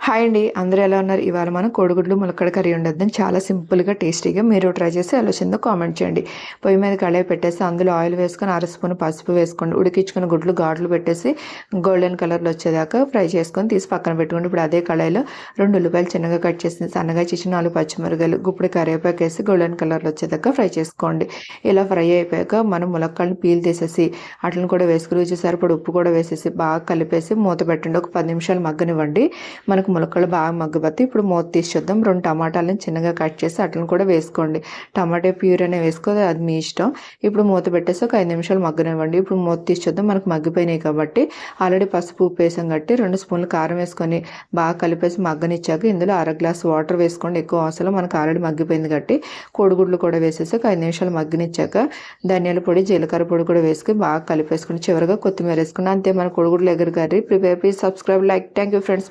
Hi అండి, అందరూ ఎలా ఉన్నారు? ఇవాళ మనం కోడిగుడ్లు ములక్కడ కర్రీ ఉండొద్దని చాలా సింపుల్గా టేస్టీగా మీరు ట్రై చేసి ఎలా వచ్చిందో కామెంట్ చేయండి. పొయ్యి మీద కళాయి పెట్టేసి అందులో ఆయిల్ వేసుకొని 1/2 స్పూన్ పసుపు వేసుకోండి. ఉడికించుకున్న గుడ్లు ఘాట్లు పెట్టేసి గోల్డెన్ కలర్లో వచ్చేదాకా ఫ్రై చేసుకొని తీసి పక్కన పెట్టుకోండి. ఇప్పుడు అదే కళాయిలో 2 ఉల్లిపాయలు చిన్నగా కట్ చేసి సన్నగా చేసిన 4 పచ్చిమిరపకాయలు గుప్పుడు కరివేపాకు వేసి గోల్డెన్ కలర్లో వచ్చేదాకా ఫ్రై చేసుకోండి. ఇలా ఫ్రై అయిపోయాక మనం ములక్కాడలు పీల్ తీసేసి వాటిని కూడా వేసుకుని రుచి సరిపడి ఉప్పు కూడా వేసేసి బాగా కలిపేసి మూత పెట్టండి. ఒక 10 నిమిషాలు మగ్గనివ్వండి. మనకు ములక్కలు బాగా మగ్గబట్టి ఇప్పుడు మూత తీసి చూద్దాం. 2 టమాటాలను చిన్నగా కట్ చేసి అట్లను కూడా వేసుకోండి. టమాటా ప్యూర్ అనే వేసుకోవాలి, అది మీ ఇష్టం. ఇప్పుడు మూత పెట్టేసి ఒక 5 నిమిషాలు మగ్గనివ్వండి. ఇప్పుడు మూత తీసి చూద్దాం. మనకు మగ్గిపోయినాయి కాబట్టి ఆల్రెడీ పసుపు ఉప్పు వేసాం కాబట్టి 2 స్పూన్లు కారం వేసుకొని బాగా కలిపేసి మగ్గనిచ్చాక ఇందులో 1/2 గ్లాస్ వాటర్ వేసుకోండి. ఎక్కువ అవసరం, మనకు ఆల్రెడీ మగ్గిపోయింది కాబట్టి. కోడిగుడ్లు కూడా వేసేసి ఒక 5 నిమిషాలు మగ్గనిచ్చాక ధనియాల పొడి జీలకర్ర పొడి కూడా వేసుకొని బాగా కలిపేసుకుని చివరిగా కొత్తిమీర వేసుకుని అంతే మన కోడిగుడ్లు egg curry prepare. Please subscribe, like. Thank you friends.